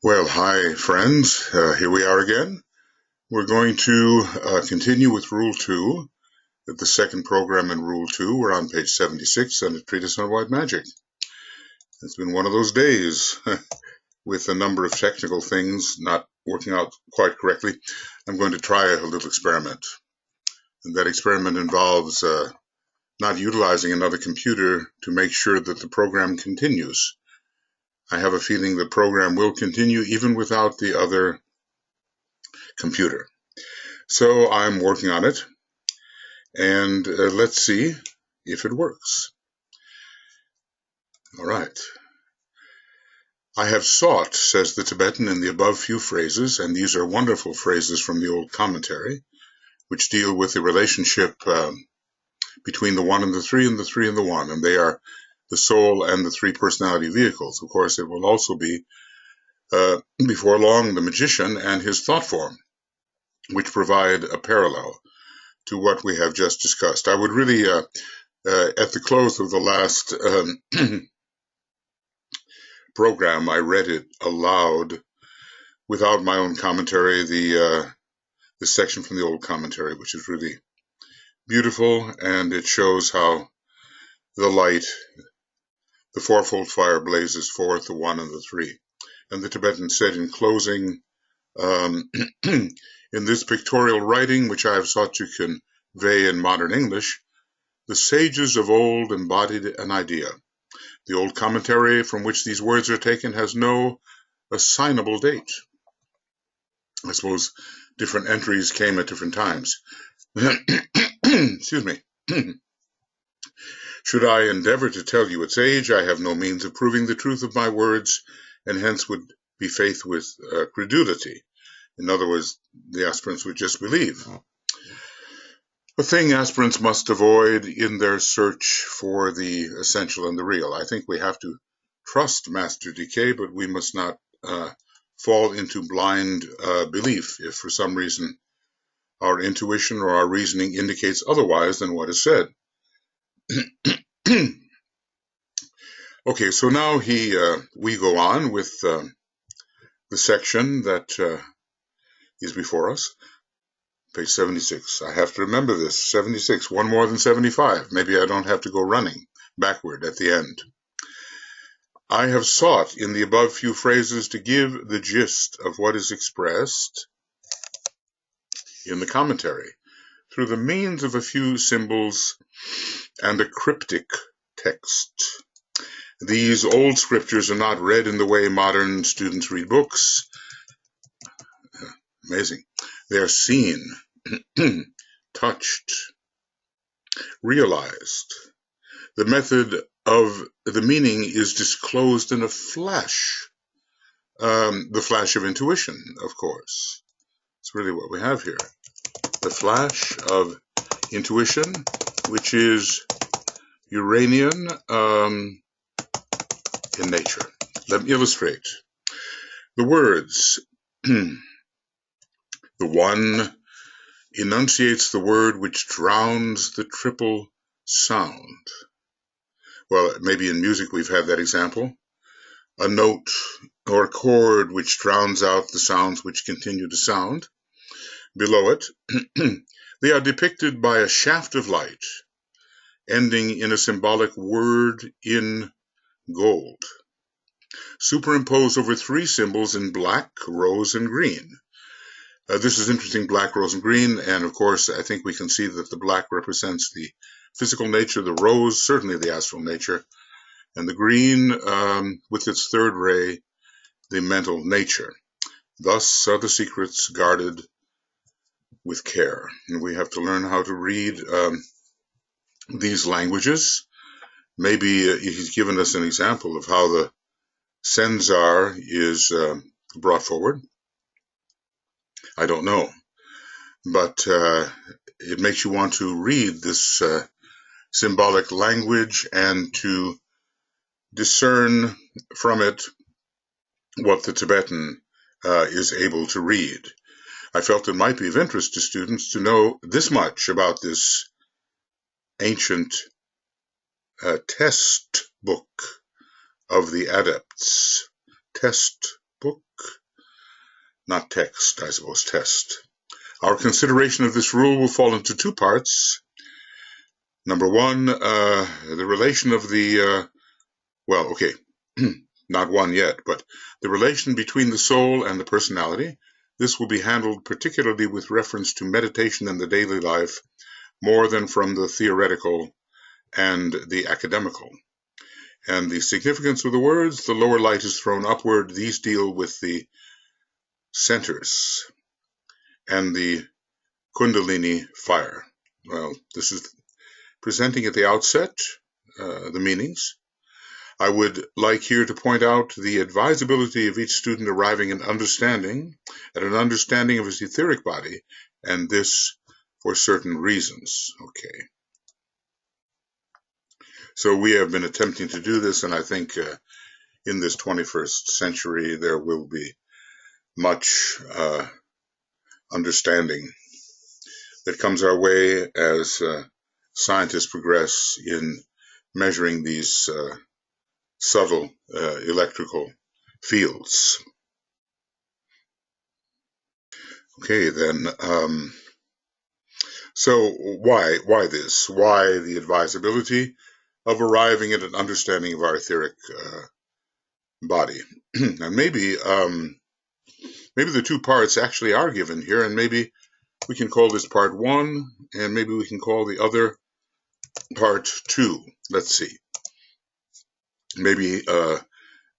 Well, hi, friends. Here we are again. We're going to continue with Rule 2, the second program in Rule 2. We're on page 76 and a Treatise on White Magic. It's been one of those days with a number of technical things not working out quite correctly. I'm going to try a little experiment. And that experiment involves not utilizing another computer to make sure that the program continues. I have a feeling the program will continue even without the other computer. So I'm working on it, and let's see if it works. All right. I have sought, says the Tibetan in the above few phrases, and these are wonderful phrases from the old commentary, which deal with the relationship between the one and the three and the one, and they are the soul and the three personality vehicles. Of course, it will also be, before long, the magician and his thought form, which provide a parallel to what we have just discussed. I would really, at the close of the last program, I read it aloud without my own commentary, the section from the old commentary, which is really beautiful, and it shows how the light, the fourfold fire blazes forth, the one and the three. And the Tibetan said in closing, in this pictorial writing, which I have sought to convey in modern English, the sages of old embodied an idea. The old commentary from which these words are taken has no assignable date. I suppose different entries came at different times. Excuse me. Should I endeavor to tell you its age, I have no means of proving the truth of my words, and hence would be faith with credulity. In other words, the aspirants would just believe. A thing aspirants must avoid in their search for the essential and the real. I think we have to trust Master Decay, but we must not fall into blind belief if for some reason our intuition or our reasoning indicates otherwise than what is said. Okay, so now we go on with the section that is before us. Page 76. I have to remember this. 76. One more than 75. Maybe I don't have to go running backward at the end. I have sought in the above few phrases to give the gist of what is expressed in the commentary through the means of a few symbols and a cryptic text. These old scriptures are not read in the way modern students read books. Amazing. They are seen, touched, realized. The method of the meaning is disclosed in a flash. The flash of intuition, of course. It's really what we have here. The flash of intuition, which is Uranian in nature. Let me illustrate. The words, the one enunciates the word which drowns the triple sound. Well, maybe in music we've had that example. A note or a chord which drowns out the sounds which continue to sound. Below it, they are depicted by a shaft of light, ending in a symbolic word in gold, superimposed over three symbols in black, rose, and green. This is interesting, black, rose, and green, and of course I think we can see that the black represents the physical nature, the rose, certainly the astral nature, and the green, with its third ray, the mental nature. Thus are the secrets guarded with care, and we have to learn how to read these languages. Maybe he's given us an example of how the Senzar is brought forward. I don't know, but it makes you want to read this symbolic language and to discern from it what the Tibetan is able to read. I felt it might be of interest to students to know this much about this ancient test book of the adepts. Test book? not text, I suppose, test. Our consideration of this rule will fall into two parts. Number one, the relation of the, well, okay, not one yet, but the relation between the soul and the personality. This will be handled particularly with reference to meditation in the daily life, more than from the theoretical and the academical. And the significance of the words, the lower light is thrown upward, these deal with the centers and the Kundalini fire. Well, this is presenting at the outset the meanings. I would like here to point out the advisability of each student arriving at an understanding of his etheric body, and this for certain reasons. Okay. So we have been attempting to do this, and I think in this 21st century there will be much understanding that comes our way as scientists progress in measuring these subtle electrical fields. Okay, then, so why this? Why the advisability of arriving at an understanding of our etheric body? And maybe the two parts actually are given here, and maybe we can call this part one, and maybe we can call the other part two. Let's see. Maybe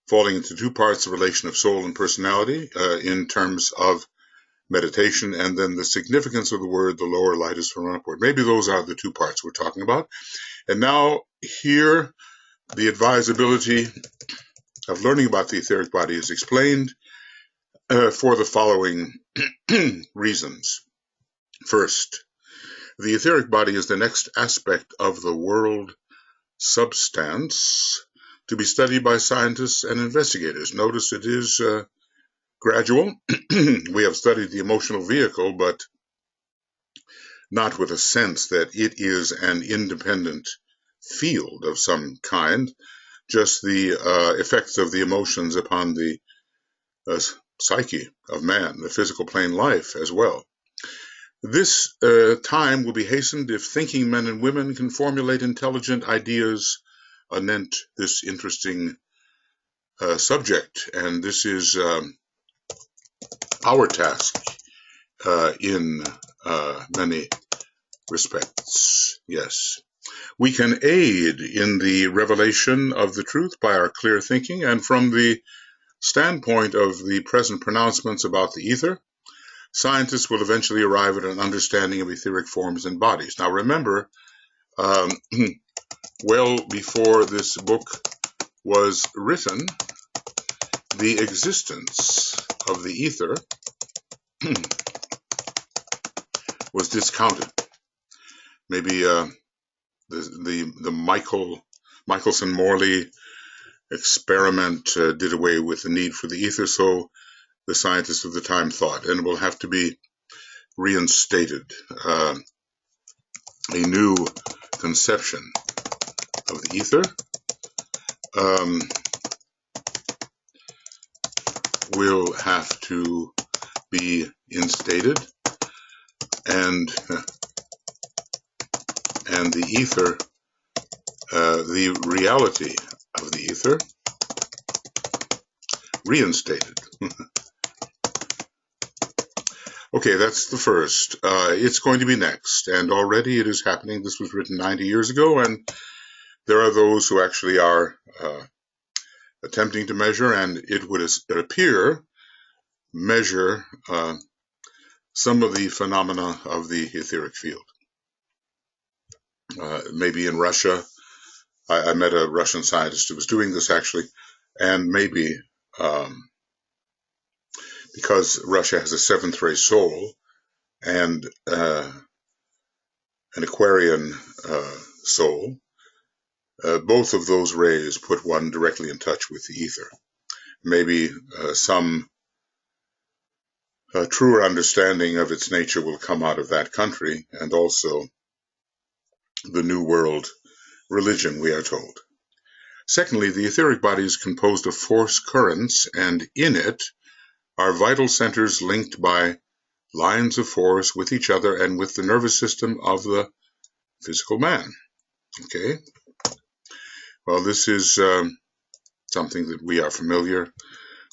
falling into two parts, the relation of soul and personality in terms of meditation, and then the significance of the word, the lower light is thrown upward. Maybe those are the two parts we're talking about. And now here, the advisability of learning about the etheric body is explained for the following reasons. First, the etheric body is the next aspect of the world substance to be studied by scientists and investigators. Notice it is gradual. We have studied the emotional vehicle, but not with a sense that it is an independent field of some kind, just the effects of the emotions upon the psyche of man, the physical plane life as well. This time will be hastened if thinking men and women can formulate intelligent ideas anent this interesting subject, and this is our task in many respects. Yes, we can aid in the revelation of the truth by our clear thinking, and from the standpoint of the present pronouncements about the ether, scientists will eventually arrive at an understanding of etheric forms and bodies. Now remember, well before this book was written, the existence of the ether was discounted. Maybe the Michelson-Morley experiment did away with the need for the ether, so the scientists of the time thought, and it will have to be reinstated. A new conception of the ether will have to be instated, and the ether, the reality of the ether, reinstated. Okay, that's the first. It's going to be next, and already it is happening. This was written 90 years ago, and there are those who actually are attempting to measure, and it would appear measure some of the phenomena of the etheric field. Maybe in Russia, I met a Russian scientist who was doing this actually, and maybe because Russia has a seventh ray soul and an Aquarian soul, both of those rays put one directly in touch with the ether. Maybe some truer understanding of its nature will come out of that country, and also the New World religion, we are told. Secondly, the etheric body is composed of force currents, and in it are vital centers linked by lines of force with each other and with the nervous system of the physical man. Okay. Well, this is something that we are familiar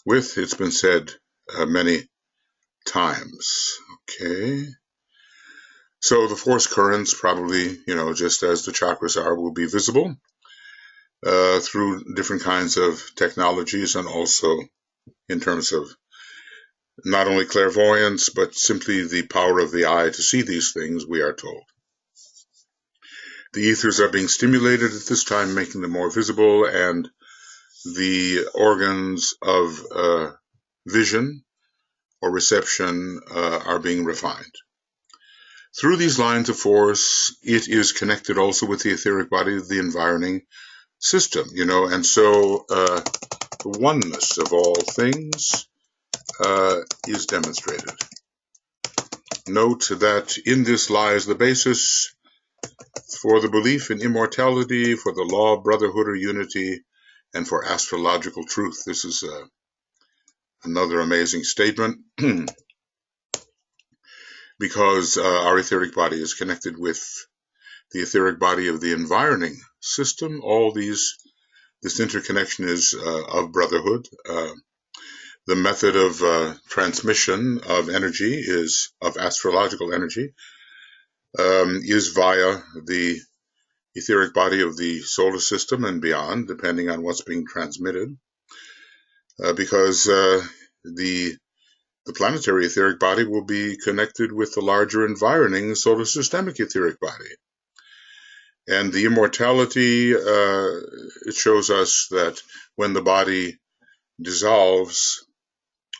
with. It's been said many times. Okay. So the force currents probably, just as the chakras are, will be visible through different kinds of technologies, and also in terms of not only clairvoyance, but simply the power of the eye to see these things, we are told. The ethers are being stimulated at this time, making them more visible, and the organs of vision or reception are being refined. Through these lines of force, it is connected also with the etheric body of the environing system, and so the oneness of all things is demonstrated. Note that in this lies the basis for the belief in immortality, for the law of brotherhood or unity, and for astrological truth. This is another amazing statement because our etheric body is connected with the etheric body of the environing system. This interconnection is of brotherhood. The method of transmission of energy of astrological energy, is via the etheric body of the solar system and beyond, depending on what's being transmitted, because the planetary etheric body will be connected with the larger environing solar systemic etheric body. And the immortality, it shows us that when the body dissolves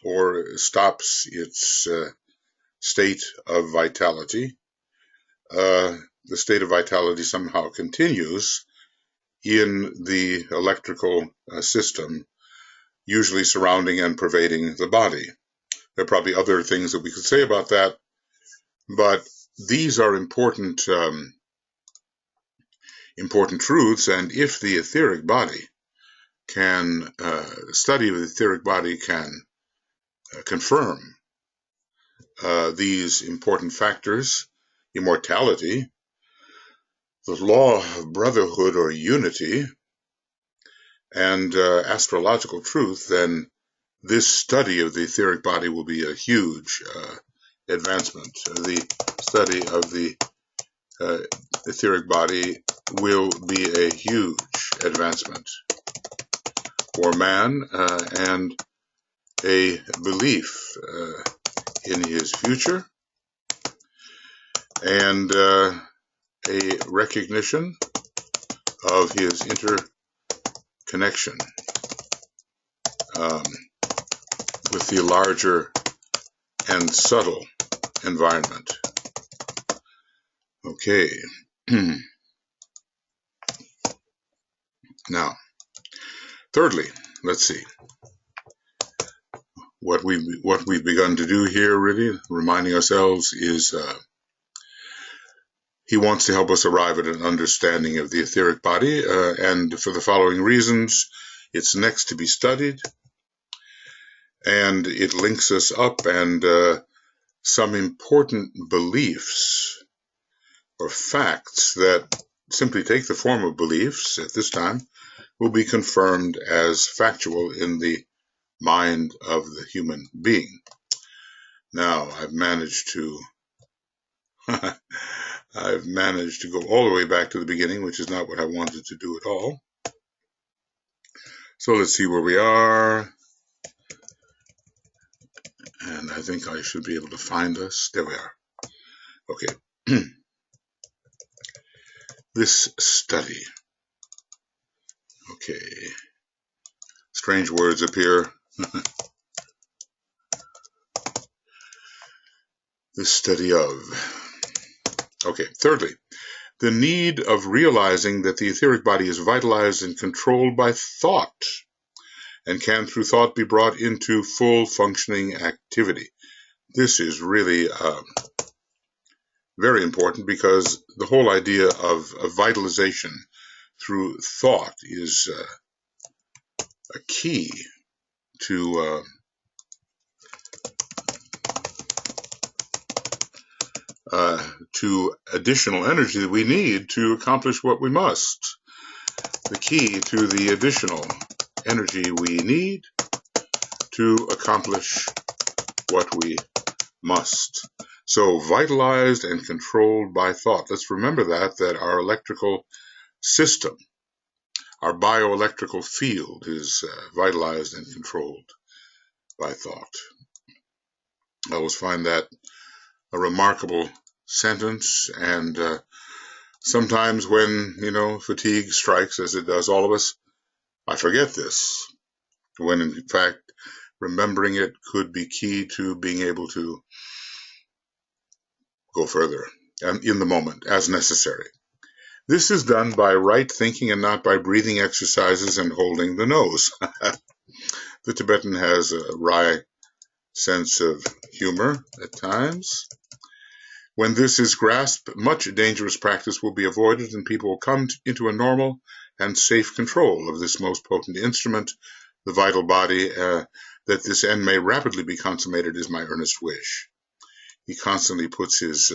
or stops its state of vitality, the state of vitality somehow continues in the electrical system, usually surrounding and pervading the body. There are probably other things that we could say about that, but these are important truths, and if the etheric body can, study of the etheric body can confirm these important factors, immortality, the law of brotherhood or unity, and astrological truth, then this study of the etheric body will be a huge advancement. The study of the etheric body will be a huge advancement for man, and a belief in his future, and a recognition of his interconnection with the larger and subtle environment. Okay. Now, thirdly, let's see. What we've begun to do here, really, reminding ourselves, is he wants to help us arrive at an understanding of the etheric body, and for the following reasons, it's next to be studied, and it links us up, and some important beliefs or facts that simply take the form of beliefs at this time will be confirmed as factual in the mind of the human being. Now, I've managed to go all the way back to the beginning, which is not what I wanted to do at all. So let's see where we are. And I think I should be able to find us. There we are. Okay. This study. Okay. Strange words appear. This study of. Okay. Thirdly, the need of realizing that the etheric body is vitalized and controlled by thought, and can through thought be brought into full functioning activity. This is really very important, because the whole idea of vitalization through thought is a key to to additional energy that we need to accomplish what we must. The key to the additional energy we need to accomplish what we must. So vitalized and controlled by thought. Let's remember that our electrical system, our bioelectrical field is vitalized and controlled by thought. I always find that a remarkable sentence, and sometimes when, fatigue strikes, as it does all of us, I forget this, when in fact remembering it could be key to being able to go further and in the moment as necessary. This is done by right thinking and not by breathing exercises and holding the nose. The Tibetan has a wry sense of humor at times. When this is grasped, much dangerous practice will be avoided and people will come into a normal and safe control of this most potent instrument, the vital body. That this end may rapidly be consummated is my earnest wish. He constantly puts his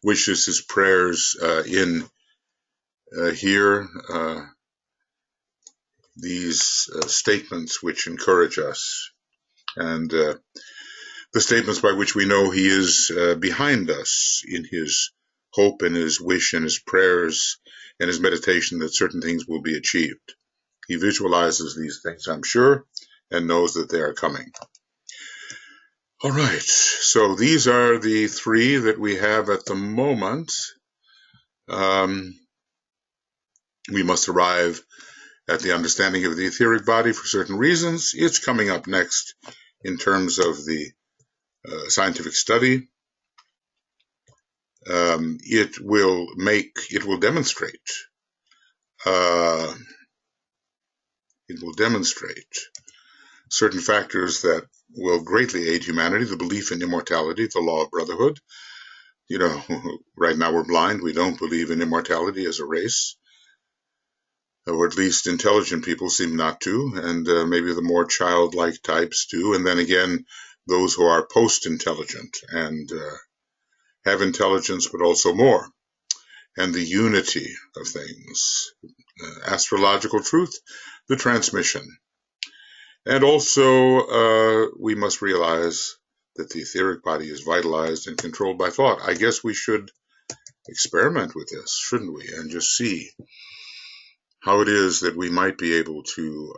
wishes, his prayers in here, these statements which encourage us, and the statements by which we know he is behind us in his hope and his wish and his prayers and his meditation that certain things will be achieved. He visualizes these things, I'm sure, and knows that they are coming. All right, so these are the three that we have at the moment. We must arrive at the understanding of the etheric body for certain reasons. It's coming up next in terms of the scientific study. It will demonstrate certain factors that will greatly aid humanity: the belief in immortality, the law of brotherhood. Right now we're blind. We don't believe in immortality as a race, or at least intelligent people seem not to, and maybe the more childlike types do. And then again, those who are post-intelligent and have intelligence, but also more, and the unity of things, astrological truth, the transmission. And also, we must realize that the etheric body is vitalized and controlled by thought. I guess we should experiment with this, shouldn't we, and just see how it is that we might be able to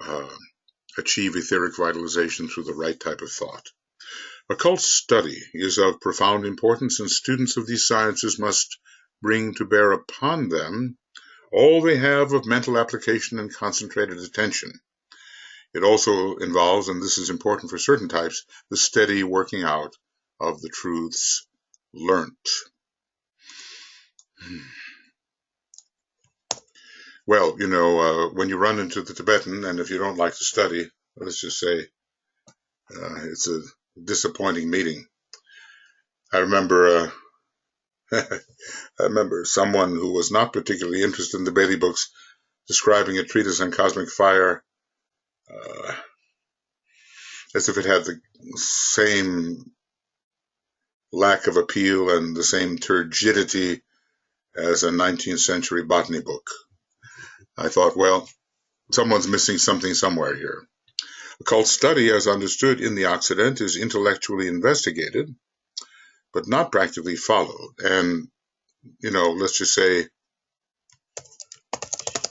achieve etheric vitalization through the right type of thought. Occult study is of profound importance, and students of these sciences must bring to bear upon them all they have of mental application and concentrated attention. It also involves, and this is important for certain types, the steady working out of the truths learnt. Well, when you run into the Tibetan, and if you don't like to study, let's just say it's a disappointing meeting. I remember someone who was not particularly interested in the Bailey books describing a treatise on cosmic fire as if it had the same lack of appeal and the same turgidity as a 19th century botany book. I thought, well, someone's missing something somewhere here. Occult study, as understood in the Occident, is intellectually investigated, but not practically followed. And, let's just say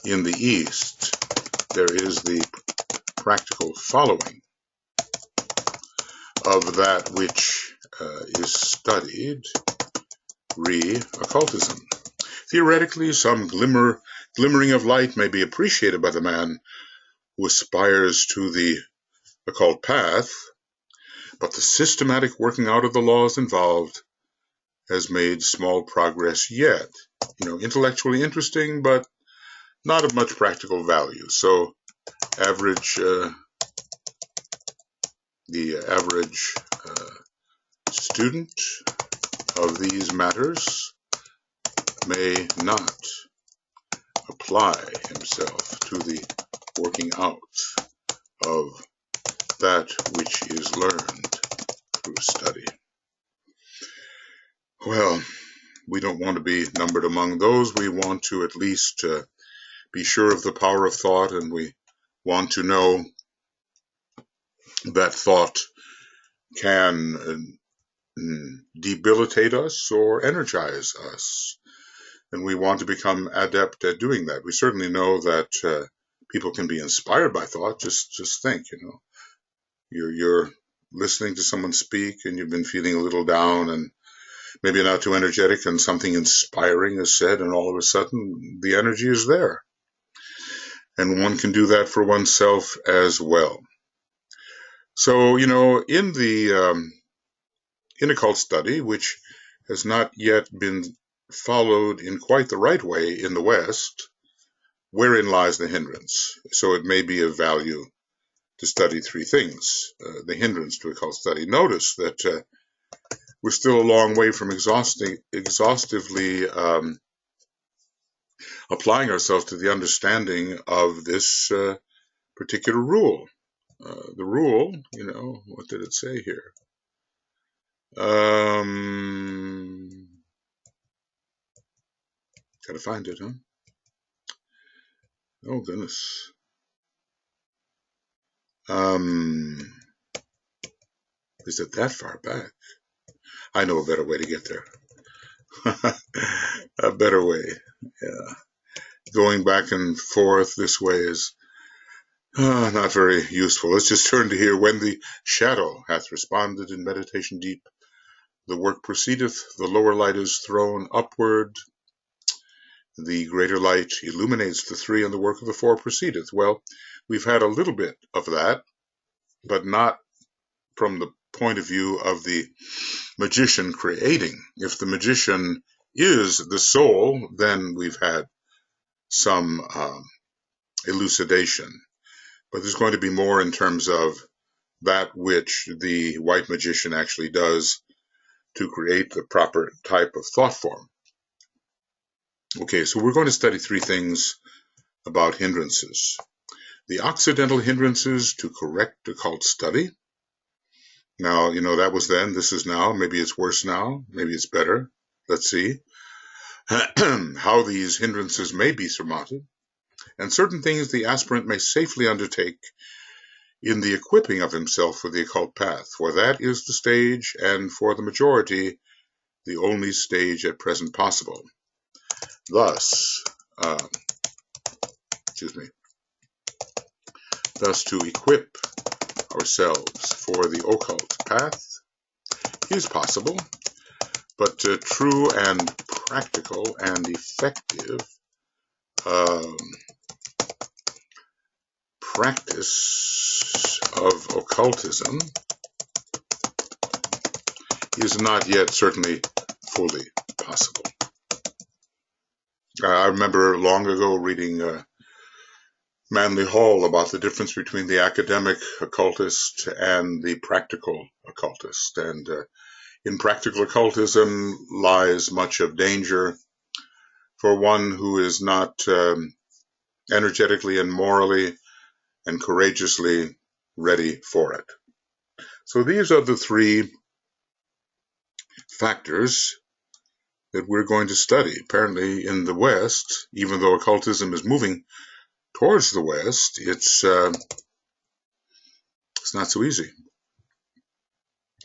in the East, there is the practical following of that which is studied, occultism. Theoretically, some glimmering of light may be appreciated by the man who aspires to the occult path, but the systematic working out of the laws involved has made small progress yet. Intellectually interesting, but not of much practical value. So the average student of these matters may not apply himself to the working out of that which is learned through study. Well, we don't want to be numbered among those. We want to at least be sure of the power of thought, and we want to know that thought can debilitate us or energize us. And we want to become adept at doing that. We certainly know that people can be inspired by thought. Just think, you're listening to someone speak and you've been feeling a little down and maybe not too energetic, and something inspiring is said, and all of a sudden the energy is there. And one can do that for oneself as well. So, in the in occult study, which has not yet been followed in quite the right way in the West, wherein lies the hindrance? So it may be of value to study three things, the hindrance to occult study. Notice that we're still a long way from exhaustively applying ourselves to the understanding of this particular rule. The rule, what did it say here? Gotta find it, huh? Oh, goodness. Is it that far back? I know a better way to get there. A better way, yeah. Going back and forth this way is not very useful. Let's just turn to here. When the shadow hath responded in meditation deep, the work proceedeth, the lower light is thrown upward, the greater light illuminates the three, and the work of the four proceedeth. Well, we've had a little bit of that, but not from the point of view of the magician creating. If the magician is the soul, then we've had some elucidation. But there's going to be more in terms of that which the white magician actually does to create the proper type of thought form. Okay, so we're going to study three things about hindrances. The Occidental hindrances to correct occult study. Now, that was then, this is now, maybe it's worse now, maybe it's better. Let's see how these hindrances may be surmounted, and certain things the aspirant may safely undertake in the equipping of himself for the occult path, for that is the stage, and for the majority, the only stage at present possible. Thus, thus to equip ourselves for the occult path is possible, but true and practical and effective practice of occultism is not yet certainly fully possible. I remember long ago reading Manly Hall about the difference between the academic occultist and the practical occultist. And in practical occultism lies much of danger for one who is not energetically and morally and courageously ready for it. So these are the three factors that we're going to study. Apparently in the West, even though occultism is moving towards the West, it's not so easy.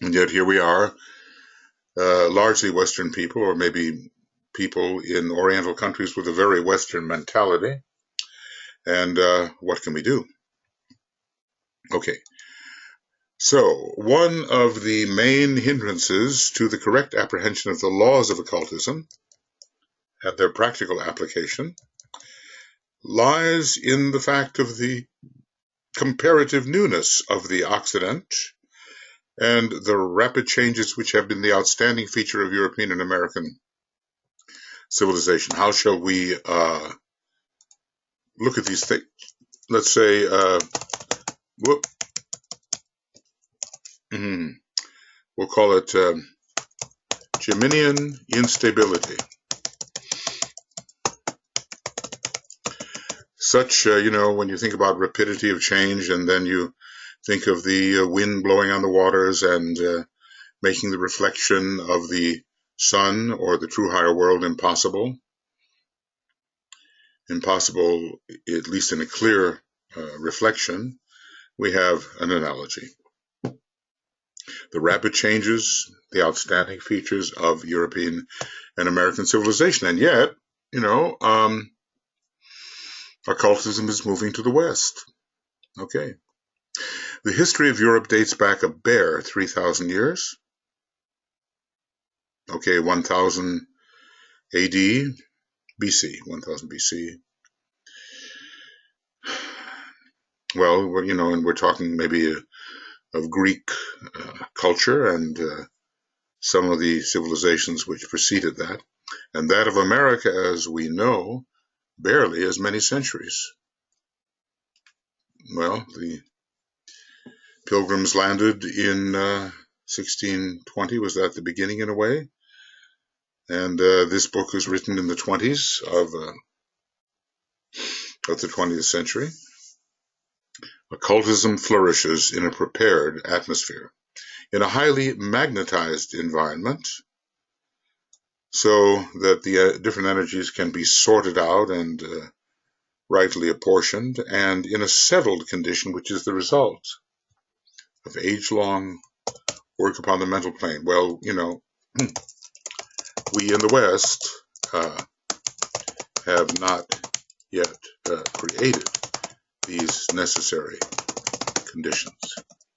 And yet here we are, largely Western people, or maybe people in Oriental countries with a very Western mentality. And what can we do? Okay. So, one of the main hindrances to the correct apprehension of the laws of occultism and their practical application lies in the fact of the comparative newness of the Occident and the rapid changes which have been the outstanding feature of European and American civilization. How shall we look at these things? Let's say, we'll call it Geminian instability. Such, when you think about rapidity of change, and then you think of the wind blowing on the waters and making the reflection of the sun or the true higher world impossible? Impossible, at least in a clear reflection, we have an analogy. The rapid changes, the outstanding features of European and American civilization. And yet, occultism is moving to the West. Okay. The history of Europe dates back a bare 3,000 years. Okay, 1000 AD, BC, 1000 BC. Well, and we're talking maybe of Greek culture and some of the civilizations which preceded that. And that of America, as we know, barely as many centuries. Well, the Pilgrims landed in 1620. Was that the beginning in a way? And this book was written in the 20s of the 20th century. Occultism flourishes in a prepared atmosphere, in a highly magnetized environment, so that the different energies can be sorted out and rightly apportioned, and in a settled condition, which is the result of age-long work upon the mental plane. Well, we in the West have not yet created these necessary conditions.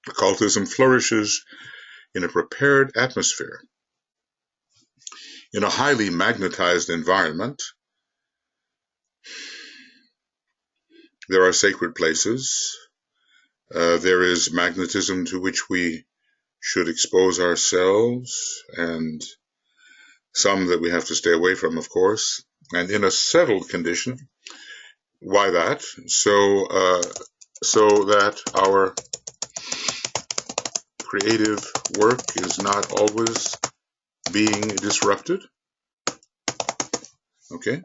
Occultism flourishes in a prepared atmosphere, in a highly magnetized environment. There are sacred places. There is magnetism to which we should expose ourselves, and some that we have to stay away from, of course. And in a settled condition. Why that? So that our creative work is not always being disrupted. Okay?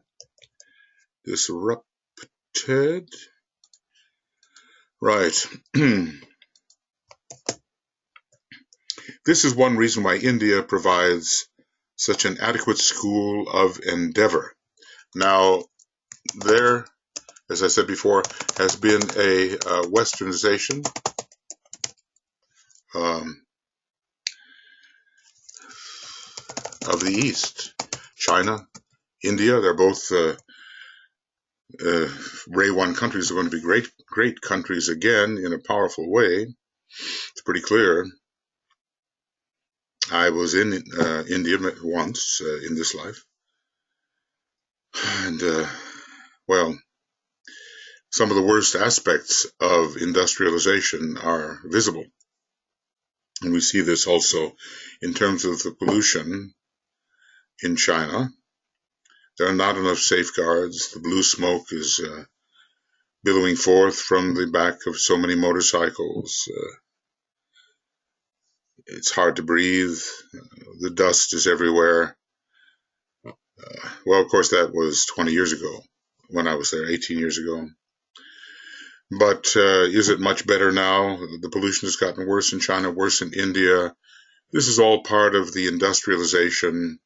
Disrupted. Right. This is one reason why India provides such an adequate school of endeavor. Now, there, as I said before, has been a westernization of the East. China, India, they're both Ray 1 countries are going to be great countries again in a powerful way. It's pretty clear. I was in India once in this life. And, well, some of the worst aspects of industrialization are visible. And we see this also in terms of the pollution in China. There are not enough safeguards. The blue smoke is billowing forth from the back of so many motorcycles. It's hard to breathe. The dust is everywhere. Well, of course, that was 20 years ago when I was there, 18 years ago. But is it much better now? The pollution has gotten worse in China, worse in India. This is all part of the industrialization,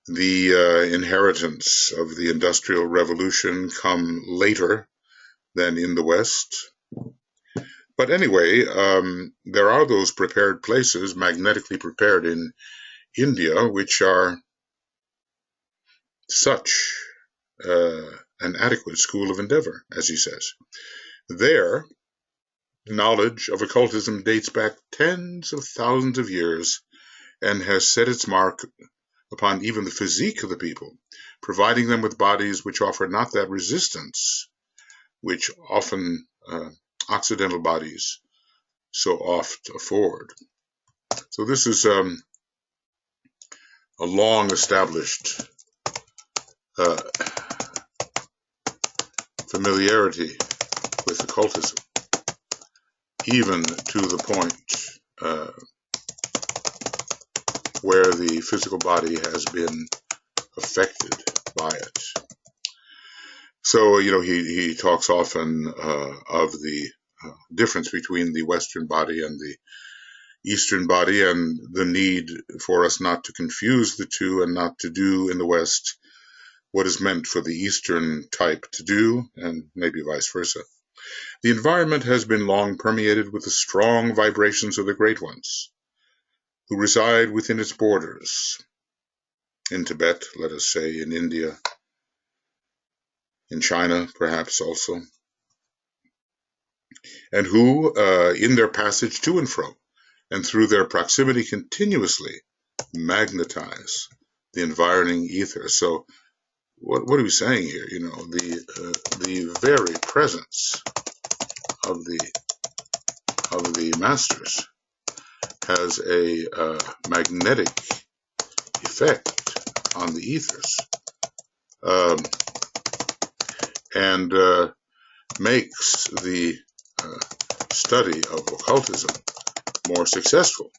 the inheritance of the Industrial Revolution come later than in the West. But anyway, there are those prepared places, magnetically prepared in India, which are such an adequate school of endeavor, as he says. There, knowledge of occultism dates back tens of thousands of years and has set its mark upon even the physique of the people, providing them with bodies which offer not that resistance which often Occidental bodies so oft afford. So this is a long-established familiarity with occultism, even to the point where the physical body has been affected by it. So, he talks often of the difference between the Western body and the Eastern body and the need for us not to confuse the two and not to do in the West what is meant for the Eastern type to do, and maybe vice versa. The environment has been long permeated with the strong vibrations of the Great Ones, who reside within its borders, in Tibet, let us say, in India, in China, perhaps also, and who, in their passage to and fro, and through their proximity continuously magnetize the environing ether. So what are we saying here? You know, the very presence of the masters has a magnetic effect on the ethers, and makes the study of occultism more successful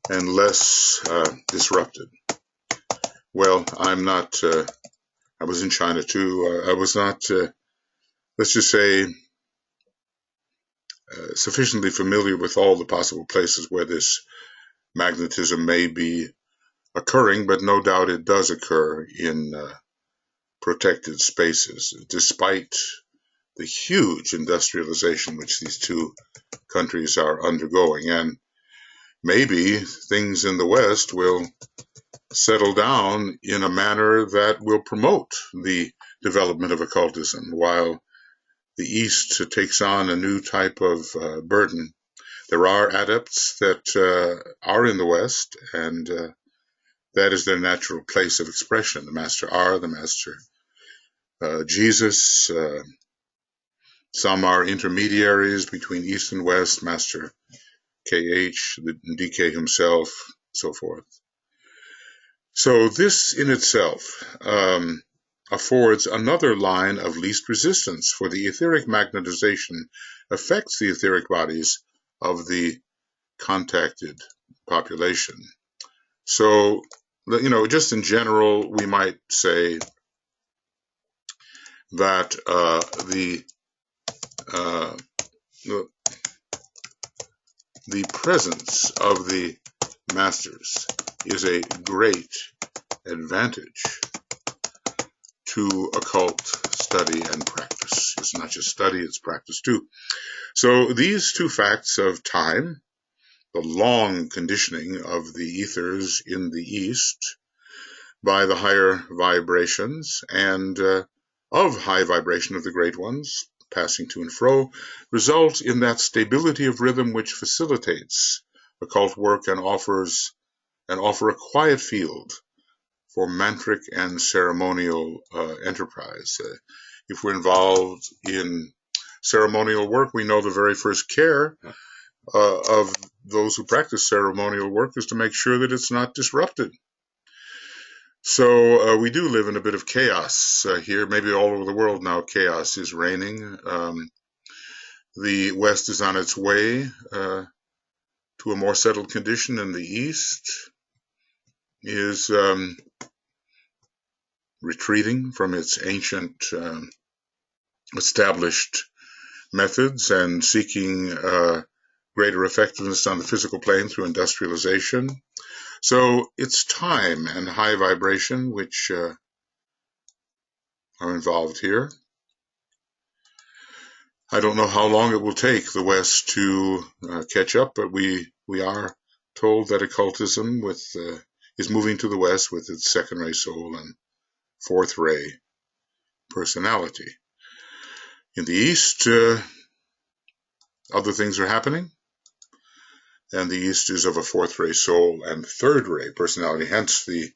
and less disrupted. Well, I'm not, I was in China too. I was not, let's just say, sufficiently familiar with all the possible places where this magnetism may be occurring, but no doubt it does occur in protected spaces, despite the huge industrialization which these two countries are undergoing. And maybe things in the West will settle down in a manner that will promote the development of occultism, while the East takes on a new type of burden. There are adepts that are in the West, and that is their natural place of expression. The Master R, the Master Jesus. Some are intermediaries between East and West, Master KH, the DK himself, so forth. So this in itself affords another line of least resistance, for the etheric magnetization affects the etheric bodies of the contacted population. So, you know, just in general, we might say that the presence of the masters is a great advantage to occult study and practice. It's not just study, it's practice too. So these two facts of time, the long conditioning of the ethers in the East by the higher vibrations, and of high vibration of the Great Ones, passing to and fro, result in that stability of rhythm which facilitates occult work and offer a quiet field for mantric and ceremonial enterprise. If we're involved in ceremonial work, we know the very first care of those who practice ceremonial work is to make sure that it's not disrupted. So we do live in a bit of chaos here. Maybe all over the world now chaos is reigning. The West is on its way to a more settled condition, and the East is retreating from its ancient established methods and seeking greater effectiveness on the physical plane through industrialization. So it's time and high vibration which are involved here. I don't know how long it will take the West to catch up, but we are told that occultism is moving to the West with its second ray soul and fourth ray personality. In the East, other things are happening, and the East is of a fourth ray soul and third ray personality, hence the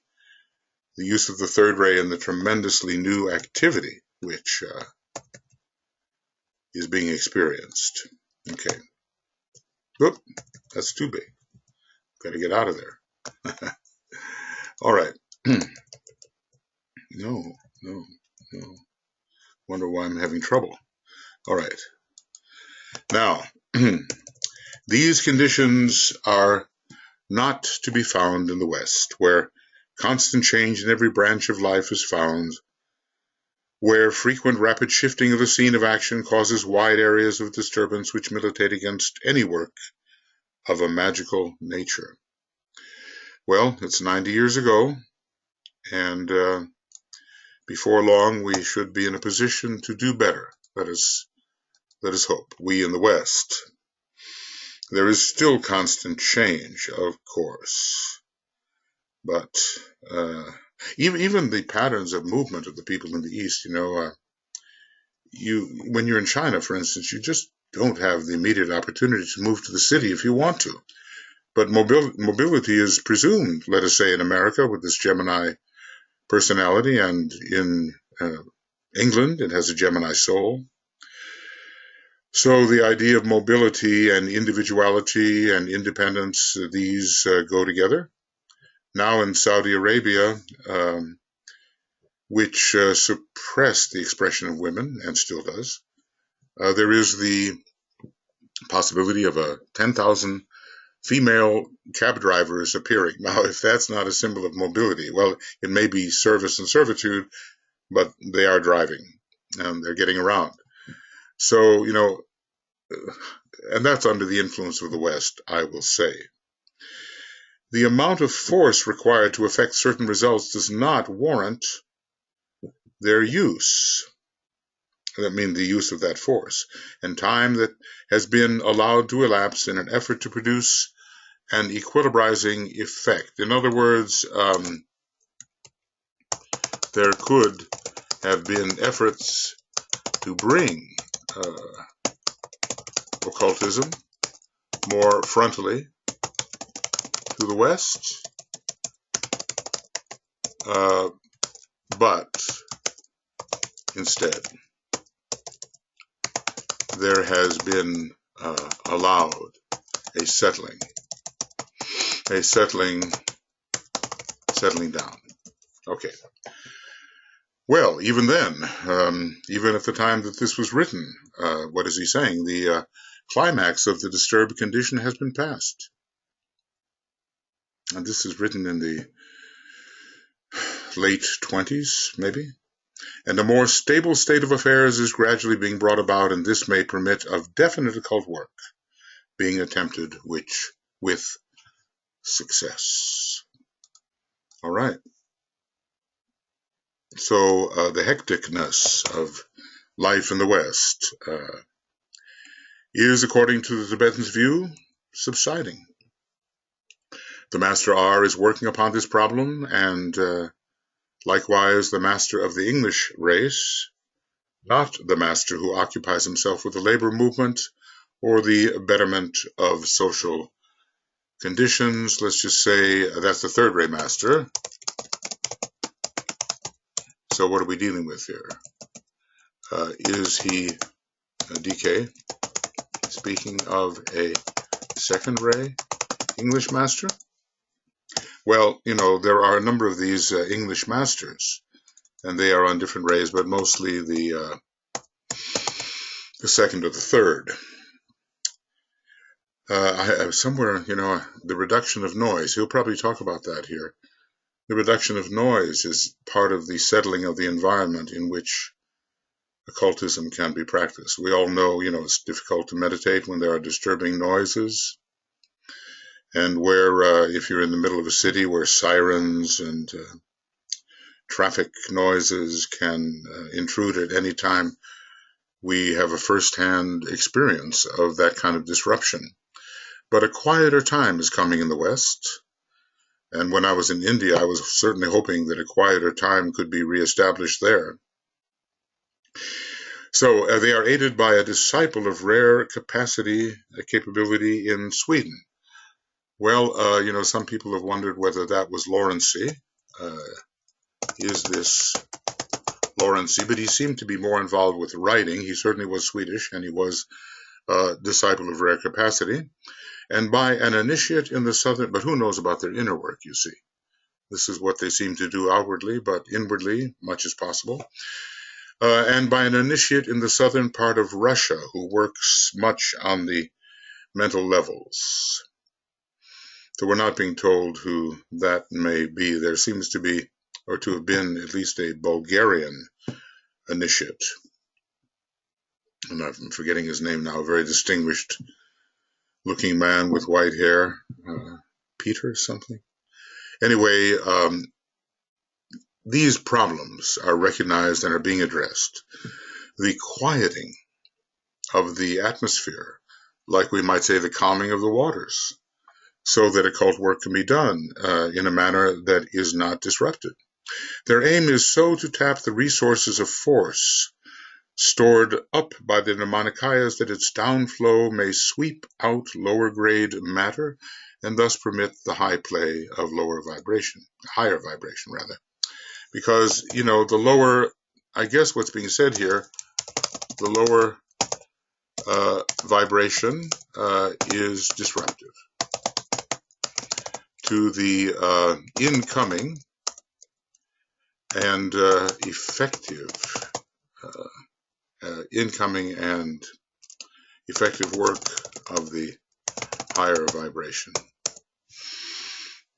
use of the third ray and the tremendously new activity which is being experienced. Okay. Oop, that's too big. Got to get out of there. All right. No. Wonder why I'm having trouble. All right. Now, these conditions are not to be found in the West, where constant change in every branch of life is found, where frequent rapid shifting of the scene of action causes wide areas of disturbance which militate against any work of a magical nature. Well, it's 90 years ago, and before long we should be in a position to do better. Let us hope, we in the West. There is still constant change, of course, but even the patterns of movement of the people in the East, when you're in China, for instance, you just don't have the immediate opportunity to move to the city if you want to. But mobility is presumed, let us say, in America with this Gemini personality, and in England it has a Gemini soul. So the idea of mobility and individuality and independence, these go together. Now in Saudi Arabia, which suppressed the expression of women and still does, there is the possibility of 10,000 female cab drivers appearing. Now, if that's not a symbol of mobility, well, it may be service and servitude, but they are driving and they're getting around. So, and that's under the influence of the West, I will say. The amount of force required to effect certain results does not warrant their use. That means the use of that force and time that has been allowed to elapse in an effort to produce an equilibrizing effect. In other words, there could have been efforts to bring occultism more frontally to the West, but instead there has been allowed a settling down. Okay. Well, even then, even at the time that this was written, what is he saying? The climax of the disturbed condition has been passed. And this is written in the late 20s, maybe. And a more stable state of affairs is gradually being brought about, and this may permit of definite occult work being attempted, which with success. All right. So the hecticness of life in the West is, according to the Tibetans' view, subsiding. The Master R is working upon this problem, and likewise the Master of the English race, not the Master who occupies himself with the labor movement or the betterment of social conditions. Let's just say that's the third-ray Master. So what are we dealing with here? Is he, DK, speaking of a second-ray English Master? Well, there are a number of these English Masters, and they are on different rays, but mostly the second or the third. Somewhere, the reduction of noise, he'll probably talk about that here. The reduction of noise is part of the settling of the environment in which occultism can be practiced. We all know, it's difficult to meditate when there are disturbing noises, and where, if you're in the middle of a city where sirens and traffic noises can intrude at any time, we have a first-hand experience of that kind of disruption. But a quieter time is coming in the West. And when I was in India, I was certainly hoping that a quieter time could be reestablished there. So they are aided by a disciple of rare capability in Sweden. Well, some people have wondered whether that was Lawrencey. Is this Lawrencey? But he seemed to be more involved with writing. He certainly was Swedish, and he was a disciple of rare capacity. And by an initiate in the southern, but who knows about their inner work, you see. This is what they seem to do outwardly, but inwardly, much as possible. And by an initiate in the southern part of Russia, who works much on the mental levels. So we're not being told who that may be. There seems to be, or to have been, at least a Bulgarian initiate. And I'm forgetting his name now, a very distinguished looking man with white hair, Peter something. Anyway, these problems are recognized and are being addressed. The quieting of the atmosphere, like we might say the calming of the waters, so that occult work can be done in a manner that is not disrupted. Their aim is so to tap the resources of force stored up by the Nirmanakayas that its downflow may sweep out lower grade matter and thus permit the high play of higher vibration rather. Because, the lower, I guess what's being said here, the lower vibration is disruptive to the incoming and effective work of the higher vibration.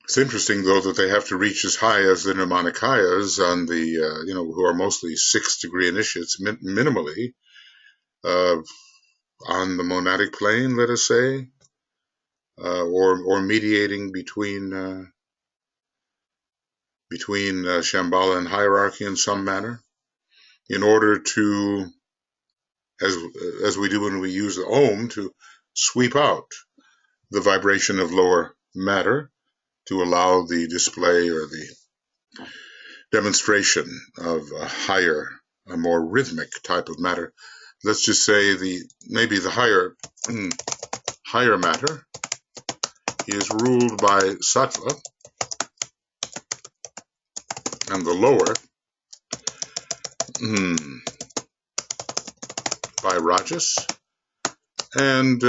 It's interesting, though, that they have to reach as high as the Nirmanakayas on the, who are mostly 6th degree initiates, minimally, on the monadic plane, let us say, or mediating between Shambhala and hierarchy in some manner, in order to, as we do when we use the Om, to sweep out the vibration of lower matter to allow the display or the demonstration of a higher, a more rhythmic type of matter. Let's just say maybe the higher matter is ruled by Sattva, and the lower by Rajas, and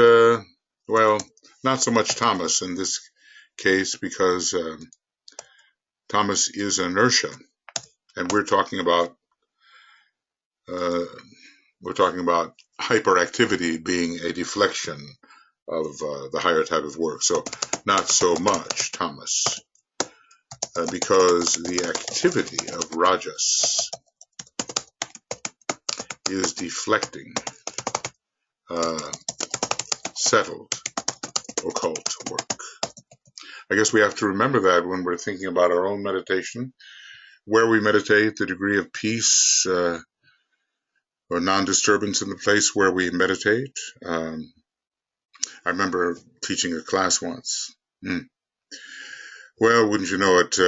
not so much Tamas in this case, because Tamas is inertia, and we're talking about hyperactivity being a deflection of the higher type of work. So not so much Tamas, because the activity of Rajas is deflecting settled occult work. I guess we have to remember that when we're thinking about our own meditation, where we meditate, the degree of peace or non-disturbance in the place where we meditate. I remember teaching a class once. Well, wouldn't you know it,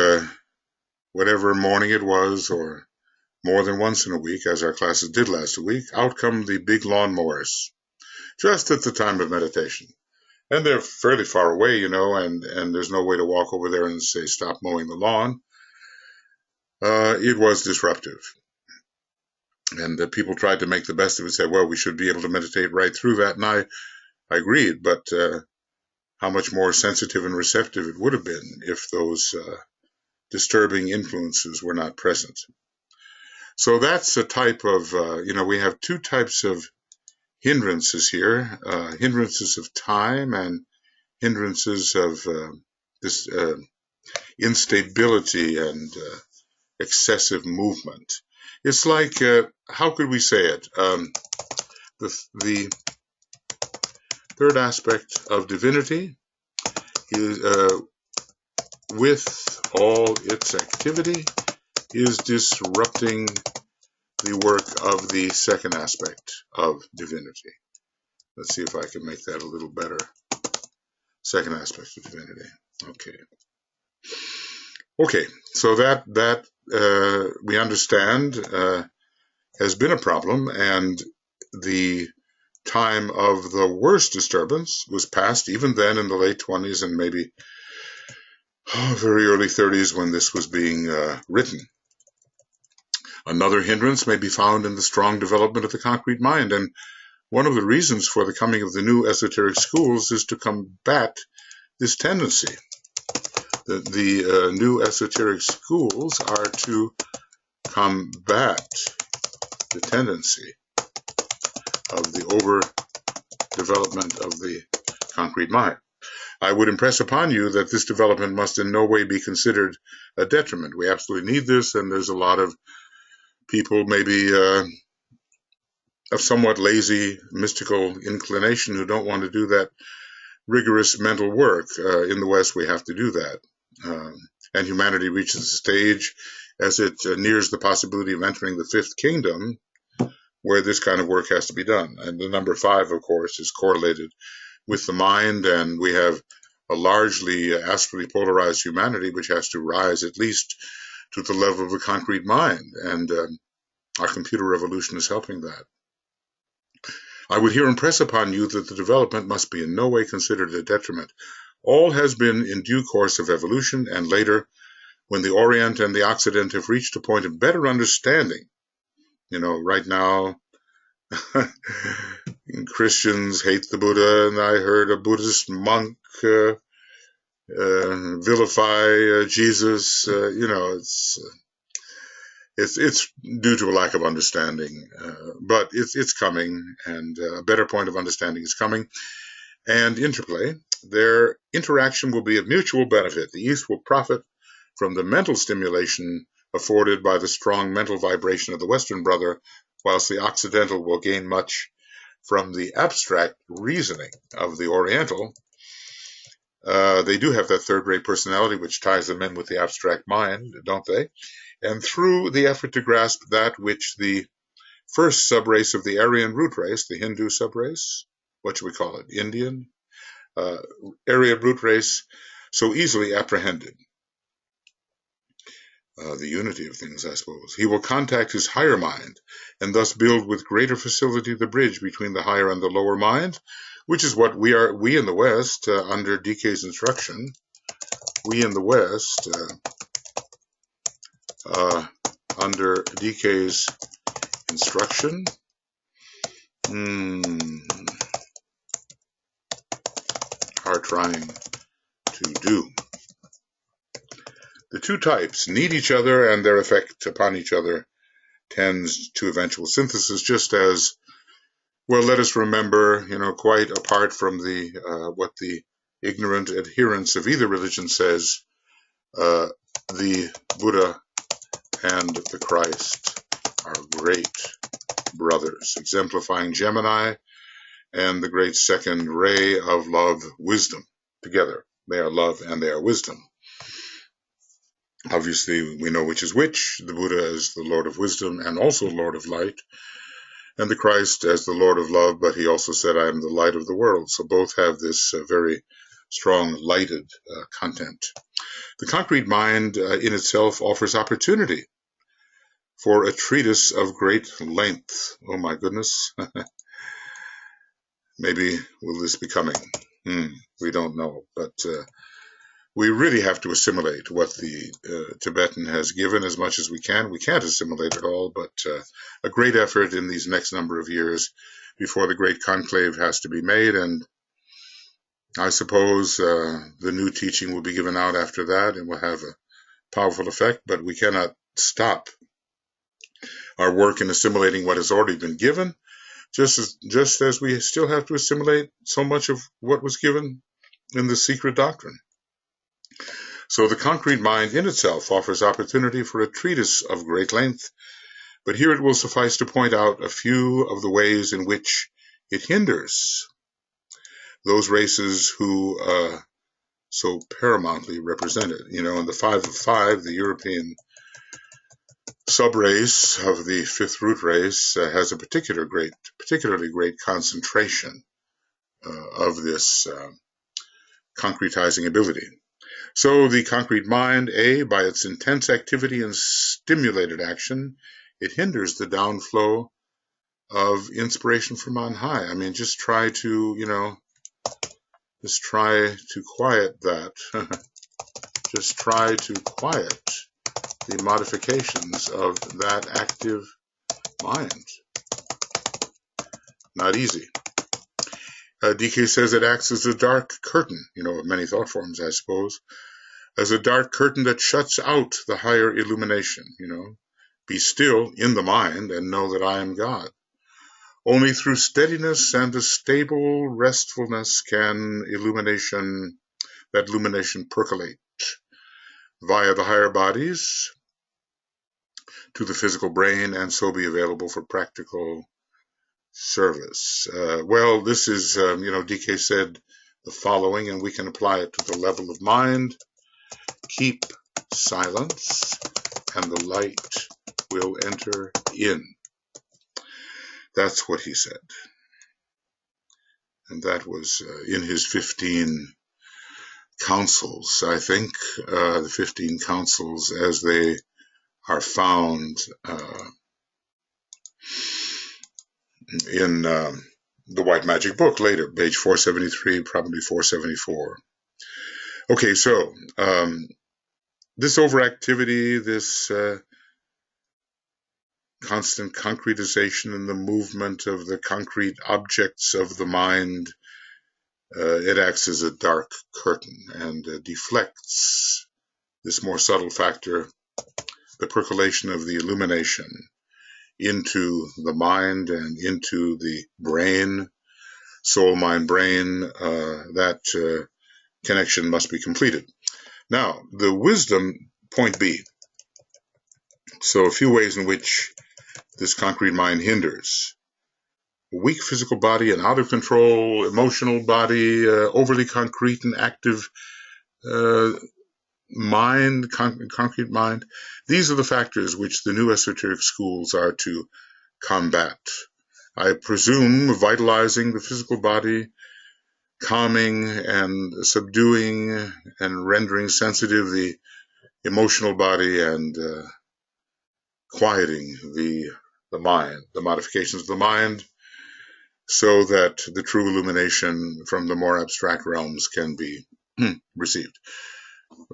whatever morning it was, or more than once in a week, as our classes did last week, out come the big lawnmowers, just at the time of meditation. And they're fairly far away, and there's no way to walk over there and say, stop mowing the lawn. It was disruptive. And people tried to make the best of it, said, well, we should be able to meditate right through that. And I agreed, but how much more sensitive and receptive it would have been if those disturbing influences were not present. So that's a type of, we have two types of hindrances here, hindrances of time and hindrances of this instability and excessive movement. It's like, how could we say it? The third aspect of divinity is, with all its activity, is disrupting the work of the second aspect of divinity. Let's see if I can make that a little better. Second aspect of divinity. Okay, so that we understand has been a problem, and the time of the worst disturbance was past even then in the late 20s and maybe very early 30s when this was being written. Another hindrance may be found in the strong development of the concrete mind, and one of the reasons for the coming of the new esoteric schools is to combat this tendency. The new esoteric schools are to combat the tendency of the overdevelopment of the concrete mind. I would impress upon you that this development must in no way be considered a detriment. We absolutely need this, and there's a lot of people maybe of somewhat lazy, mystical inclination who don't want to do that rigorous mental work. In the West, we have to do that. And humanity reaches a stage as it nears the possibility of entering the fifth kingdom, where this kind of work has to be done. And the number 5, of course, is correlated with the mind, and we have a largely astrally polarized humanity, which has to rise at least to the level of a concrete mind, and our computer revolution is helping that. I would here impress upon you that the development must be in no way considered a detriment. All has been in due course of evolution, and later, when the Orient and the Occident have reached a point of better understanding. Right now, Christians hate the Buddha, and I heard a Buddhist monk vilify Jesus. It's due to a lack of understanding, but it's coming, and a better point of understanding is coming. And interplay, their interaction will be of mutual benefit. The East will profit from the mental stimulation afforded by the strong mental vibration of the Western brother, whilst the Occidental will gain much from the abstract reasoning of the Oriental. They do have that third-rate personality which ties them in with the abstract mind, don't they? And through the effort to grasp that which the first subrace of the Aryan root race, the Hindu subrace, what should we call it, Indian, Aryan root race, so easily apprehended. The unity of things, I suppose. He will contact his higher mind, and thus build with greater facility the bridge between the higher and the lower mind, which is what we in the West, under DK's instruction, we in the West, under DK's instruction, are trying to do. The two types need each other, and their effect upon each other tends to eventual synthesis, just as, well, let us remember, quite apart from the what the ignorant adherents of either religion says, the Buddha and the Christ are great brothers, exemplifying Gemini and the great second ray of love, wisdom. Together, they are love and they are wisdom. Obviously, we know which is which. The Buddha is the Lord of Wisdom and also Lord of Light, and the Christ as the Lord of Love, but he also said, I am the light of the world. So both have this very strong lighted content. The concrete mind in itself offers opportunity for a treatise of great length. Oh my goodness. Maybe will this be coming? We don't know, but we really have to assimilate what the Tibetan has given as much as we can. We can't assimilate it all, but a great effort in these next number of years before the great conclave has to be made. And I suppose the new teaching will be given out after that and will have a powerful effect, but we cannot stop our work in assimilating what has already been given, just as we still have to assimilate so much of what was given in the secret doctrine. So the concrete mind in itself offers opportunity for a treatise of great length, but here it will suffice to point out a few of the ways in which it hinders those races who so paramountly represent it. In the 5 of 5, the European subrace of the fifth root race has a particularly great concentration of this concretizing ability. So the concrete mind, by its intense activity and stimulated action, it hinders the downflow of inspiration from on high. I mean, just try to quiet that. Just try to quiet the modifications of that active mind. Not easy. DK says it acts as a dark curtain, of many thought forms, I suppose, as a dark curtain that shuts out the higher illumination, Be still in the mind and know that I am God. Only through steadiness and a stable restfulness can that illumination percolate via the higher bodies to the physical brain and so be available for practical service. Well, this is, DK said the following, and we can apply it to the level of mind. Keep silence, and the light will enter in. That's what he said. And that was in his 15 counsels, I think, the 15 counsels as they are found in the White Magic book later, page 473, probably 474. Okay, so this overactivity, this constant concretization in the movement of the concrete objects of the mind, it acts as a dark curtain and deflects this more subtle factor, the percolation of the illumination, into the mind and into the brain, soul, mind, brain. That connection must be completed. Now, the wisdom, point B. So a few ways in which this concrete mind hinders. Weak physical body, an out of control emotional body, overly concrete and active mind, concrete mind. These are the factors which the new esoteric schools are to combat. I presume vitalizing the physical body, calming and subduing and rendering sensitive the emotional body, and quieting the mind, the modifications of the mind, so that the true illumination from the more abstract realms can be received.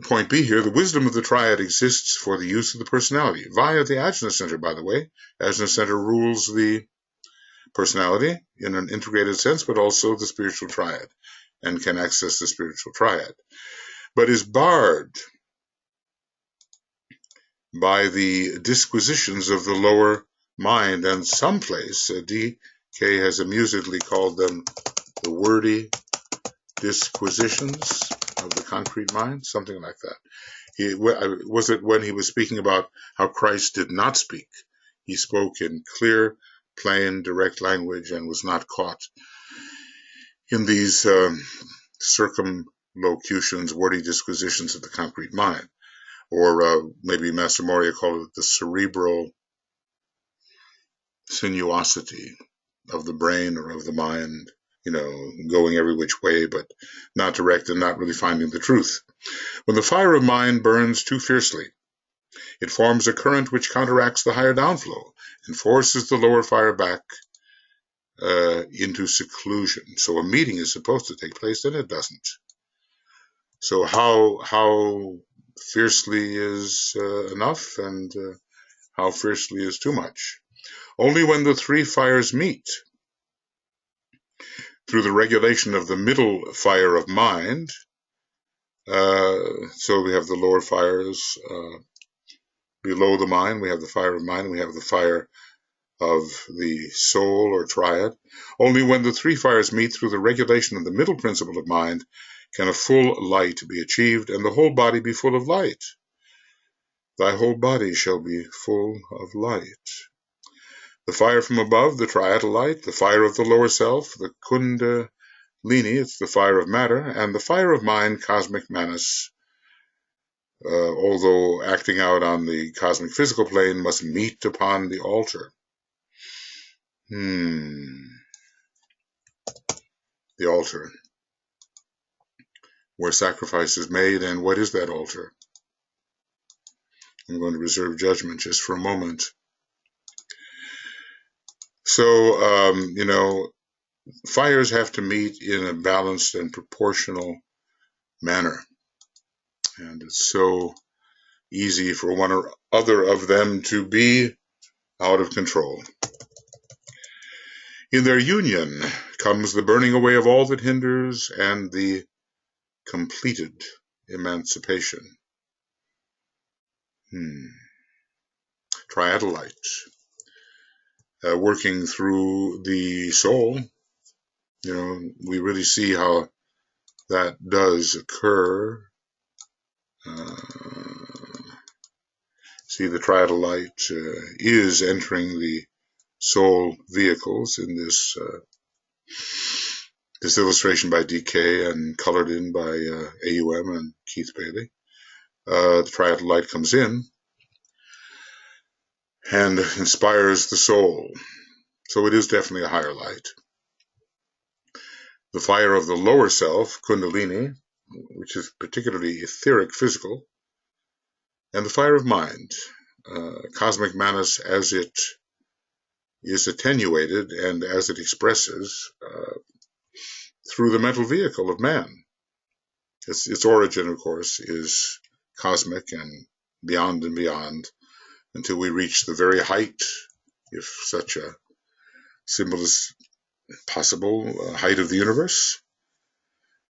Point B here, the wisdom of the triad exists for the use of the personality via the Ajna Center, by the way. Ajna Center rules the personality in an integrated sense, but also the spiritual triad, and can access the spiritual triad, but is barred by the disquisitions of the lower mind, and someplace D.K. has amusedly called them the wordy disquisitions of the concrete mind, something like that. Was it when he was speaking about how Christ did not speak? He spoke in clear, plain, direct language and was not caught in these circumlocutions, wordy disquisitions of the concrete mind. Or maybe Master Moria called it the cerebral sinuosity of the brain or of the mind, going every which way, but not direct and not really finding the truth. When the fire of mind burns too fiercely, it forms a current which counteracts the higher downflow and forces the lower fire back into seclusion. So a meeting is supposed to take place, then it doesn't. So how fiercely is enough, and how fiercely is too much? Only when the three fires meet, through the regulation of the middle fire of mind, so we have the lower fires below the mind, we have the fire of mind, and we have the fire of the soul or triad. Only when the three fires meet through the regulation of the middle principle of mind can a full light be achieved, and the whole body be full of light. Thy whole body shall be full of light. The fire from above, the triadal light, the fire of the lower self, the kundalini, it's the fire of matter, and the fire of mind, cosmic manas, although acting out on the cosmic physical plane, must meet upon the altar. The altar, where sacrifice is made. And what is that altar? I'm going to reserve judgment just for a moment. So, fires have to meet in a balanced and proportional manner. And it's so easy for one or other of them to be out of control. In their union comes the burning away of all that hinders and the completed emancipation. Triadal light, working through the soul. We really see how that does occur. See, the triadal light is entering the soul vehicles in this This illustration by DK and colored in by AUM and Keith Bailey. The triad light comes in and inspires the soul. So it is definitely a higher light. The fire of the lower self, Kundalini, which is particularly etheric, physical, and the fire of mind, cosmic manas, as it is attenuated and as it expresses through the mental vehicle of man. Its origin, of course, is cosmic and beyond until we reach the very height, if such a symbol is possible, height of the universe.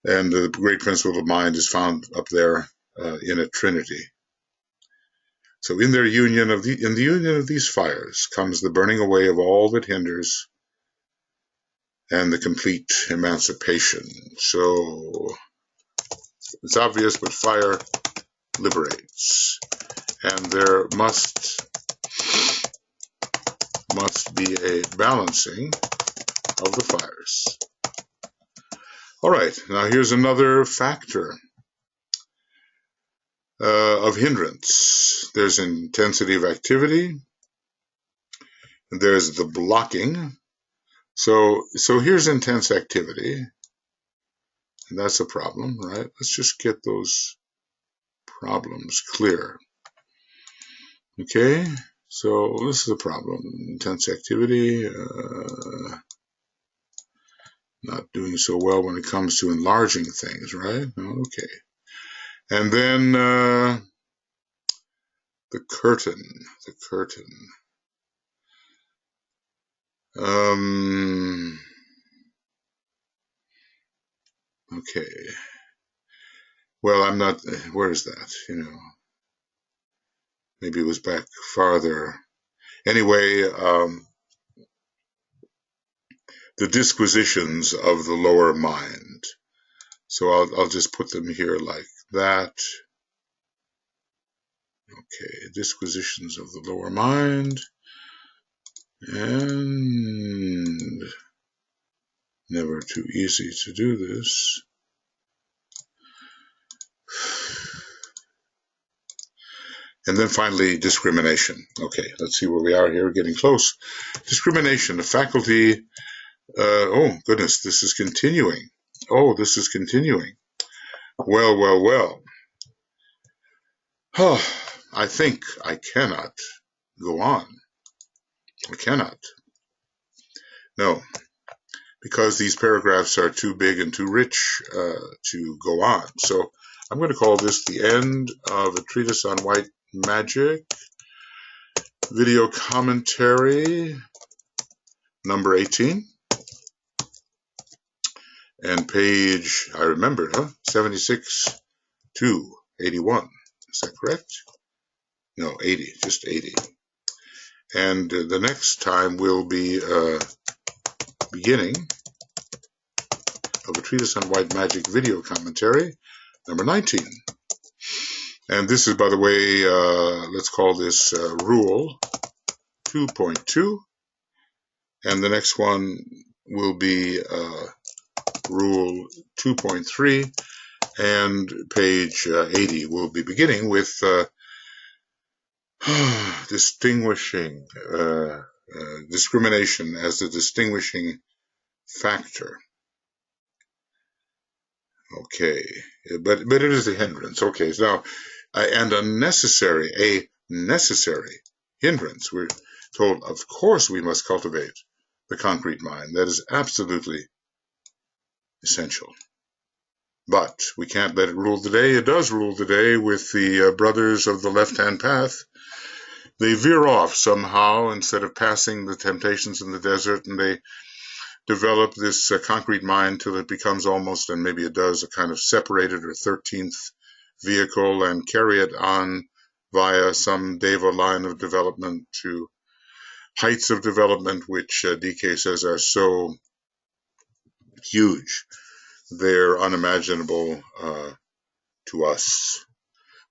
And the great principle of mind is found up there in a trinity. So in the union of these fires comes the burning away of all that hinders and the complete emancipation. So it's obvious, but fire liberates, and there must be a balancing of the fires. All right, now here's another factor of hindrance. There's intensity of activity, and there's the blocking. So here's intense activity, and that's a problem, right? Let's just get those problems clear. Okay, so this is a problem. Intense activity, not doing so well when it comes to enlarging things, right? Okay. And then the curtain. Okay. Well, I'm not, where is that? Maybe it was back farther. Anyway, the disquisitions of the lower mind. So I'll just put them here like that. Okay, disquisitions of the lower mind. And never too easy to do this. And then finally, discrimination. Okay, let's see where we are here. We're getting close. Discrimination, the faculty. Oh, goodness, this is continuing. Oh, this is continuing. Well. Oh, I think I cannot go on. I cannot. No, because these paragraphs are too big and too rich to go on. So I'm going to call this the end of a treatise on white magic, video commentary number 18, and page, I remembered, 76 to 81. Is that correct? No, 80, just 80. And the next time will be beginning of a treatise on white magic video commentary number 19. And this is, by the way, let's call this Rule 2.2. And the next one will be Rule 2.3. And page 80 will be beginning with distinguishing, discrimination as the distinguishing factor. Okay, but it is a hindrance. Okay, so now, and a necessary hindrance. We're told, of course, we must cultivate the concrete mind. That is absolutely essential. But we can't let it rule the day. It does rule the day with the brothers of the left-hand path. They veer off somehow instead of passing the temptations in the desert, and they develop this concrete mind till it becomes almost, and maybe it does, a kind of separated or 13th vehicle, and carry it on via some Deva line of development to heights of development which DK says are so huge they're unimaginable to us.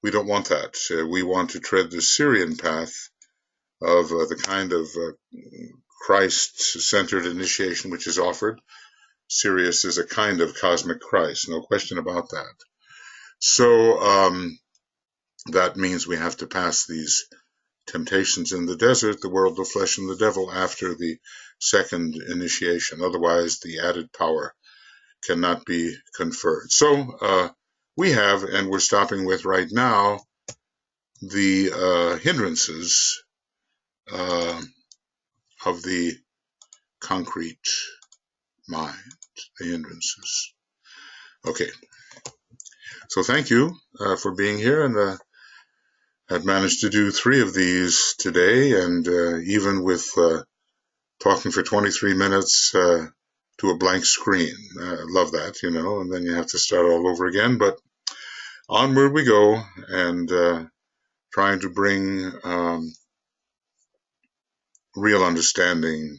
We don't want that. We want to tread the Syrian path of the kind of Christ-centered initiation which is offered, Sirius is a kind of cosmic Christ, no question about that. So that means we have to pass these temptations in the desert, the world, the flesh, and the devil after the second initiation. Otherwise, the added power cannot be conferred. So we have, and we're stopping with right now, the hindrances of the concrete mind, the hindrances. Okay, so thank you for being here, and I've managed to do 3 of these today, and even with talking for 23 minutes to a blank screen. Love that, and then you have to start all over again, but onward we go, and trying to bring real understanding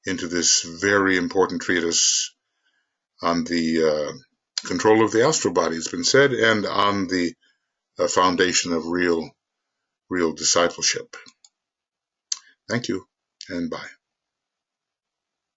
into this very important treatise on the control of the astral body, it's been said, and on the foundation of real discipleship. Thank you, and bye.